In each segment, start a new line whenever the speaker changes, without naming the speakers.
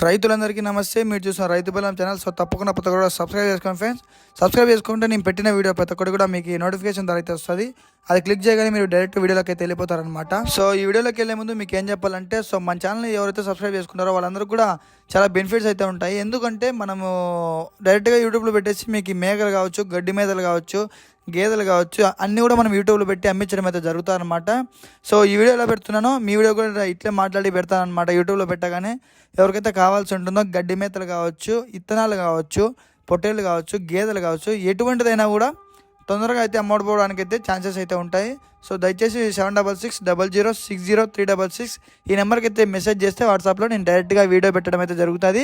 రైతులందరికీ నమస్తే. మీరు చూసిన రైతు బలం ఛానల్. సో తప్పకుండా ప్రతి ఒక్కరు కూడా సబ్స్క్రైబ్ చేసుకోండి ఫ్రెండ్స్. సబ్స్క్రైబ్ చేసుకుంటే నేను పెట్టిన వీడియో ప్రతి ఒక్కటి కూడా మీకు నోటిఫికేషన్ ద్వారా అయితే వస్తుంది. అది క్లిక్ చేయగానే మీరు డైరెక్ట్ వీడియోలోకి అయితే వెళ్ళిపోతారనమాట. సో ఈ వీడియోలోకి వెళ్ళే ముందు మీకు ఏం చెప్పాలంటే, సో మన ఛానల్ని ఎవరైతే సబ్స్క్రైబ్ చేసుకుంటారో వాళ్ళందరూ కూడా చాలా బెనిఫిట్స్ అయితే ఉంటాయి. ఎందుకంటే మనము డైరెక్ట్గా యూట్యూబ్లో పెట్టేసి మీకు మేకలు కావచ్చు, గడ్డి మేదలు కావచ్చు, గేదెలు కావచ్చు, అన్నీ కూడా మనం యూట్యూబ్లో పెట్టి అమ్మించడం అయితే జరుగుతుందన్నమాట. సో ఈ వీడియో ఎలా పెడుతున్నానో మీ వీడియో కూడా ఇట్లే మాట్లాడి పెడతానమాట. యూట్యూబ్లో పెట్టగానే ఎవరికైతే కావాల్సి ఉంటుందో గడ్డి మేతలు కావచ్చు, ఇత్తనాలు కావచ్చు, పొట్టేళ్ళు కావచ్చు, గేదెలు కావచ్చు, ఎటువంటిదైనా కూడా తొందరగా అయితే అమ్మడిపోవడానికి అయితే ఛాన్సెస్ అయితే ఉంటాయి. సో దయచేసి 7660060366 ఈ నెంబర్కి అయితే మెసేజ్ చేస్తే వాట్సాప్లో నేను డైరెక్ట్గా వీడియో పెట్టడం అయితే జరుగుతుంది.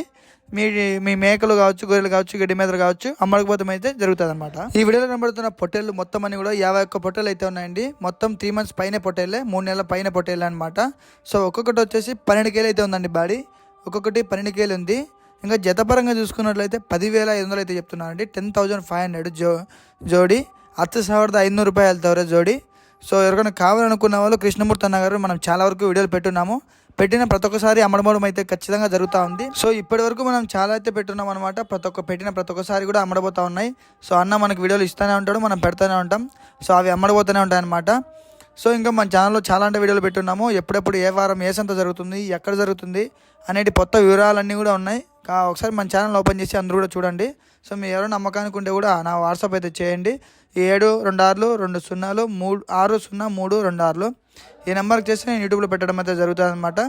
మీ మేకలు కావచ్చు, గొర్రెలు కావచ్చు, గడ్డి మేతలు కావచ్చు అమ్మకపోతే అయితే జరుగుతుంది అనమాట. ఈ వీడియోలో కనబడుతున్న పొట్టేళ్ళు మొత్తం అని కూడా 51 పొట్టేళ్ళు అయితే ఉన్నాయండి. మొత్తం 3 months పైన పొట్టేళ్ళే, 3 నెలల పైన పొట్టేళ్ళు అనమాట. సో ఒక్కొక్కటి వచ్చేసి 12 కేలు అయితే ఉందండి బాడీ. ఒక్కొక్కటి 12 కేలు ఉంది. ఇంకా జతపరంగా చూసుకున్నట్లయితే 10,500 అయితే చెప్తున్నానండి. 10,500 జోడి. 10,500 రూపాయలు జోడి. సో ఎవరికైనా కావాలనుకున్న వాళ్ళు కృష్ణమూర్తి అన్న గారు మనం చాలా వరకు వీడియోలు పెట్టున్నాము. పెట్టిన ప్రతి ఒక్కసారి అమ్మడమడం అయితే ఖచ్చితంగా జరుగుతూ ఉంది. సో ఇప్పటి వరకు మనం చాలా అయితే పెట్టున్నాం అనమాట. పెట్టిన ప్రతి ఒక్కసారి కూడా అమ్మడబోతూ ఉన్నాయి. సో అన్న మనకు వీడియోలు ఇస్తూనే ఉంటాడు, మనం పెడుతూనే ఉంటాం. సో అవి అమ్మడబోతూనే ఉంటాయి అనమాట. సో ఇంకా మన ఛానల్లో చాలా అంటే వీడియోలు పెట్టున్నాము. ఎప్పుడెప్పుడు ఏ వారం ఏ సంత జరుగుతుంది, ఎక్కడ జరుగుతుంది అనేటి కొత్త వివరాలన్నీ కూడా ఉన్నాయి. ఒకసారి మన ఛానల్ ఓపెన్ చేసి అందరూ కూడా చూడండి. సో మీరు ఎవరైనా నమ్మకానికి ఉంటే కూడా నా వాట్సాప్ అయితే చేయండి. 722620360326 ఈ నెంబర్కి చేసి నేను యూట్యూబ్లో పెట్టడం అయితే జరుగుతుంది అనమాట.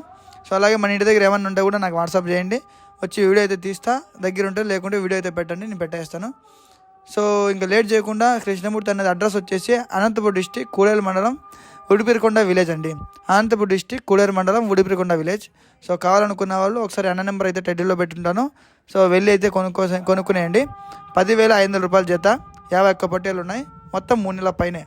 సో అలాగే మన ఇంటి దగ్గర ఏమన్నా ఉంటే కూడా నాకు వాట్సాప్ చేయండి. వచ్చి వీడియో అయితే తీస్తా. దగ్గర ఉంటే లేకుంటే వీడియో అయితే పెట్టండి, నేను పెట్టేస్తాను. సో ఇంకా లేట్ చేయకుండా కృష్ణమూర్తి అనేది అడ్రస్ వచ్చేసి అనంతపురం డిస్టిక్ కూడేరు మండలం ఉడిపిరికొండ విలేజ్ అండి. అనంతపురం డిస్టిక్ కూడేరు మండలం ఉడిపిరికొండ విలేజ్. సో కావాలనుకున్న వాళ్ళు ఒకసారి అన్న నెంబర్ అయితే టైటిల్లో పెట్టుంటాను. సో వెళ్ళి అయితే కొనుక్కునేయండి. 10,500 రూపాయల జత. 51 పొట్టేలు ఉన్నాయి. మొత్తం 3 నెలల పైనే.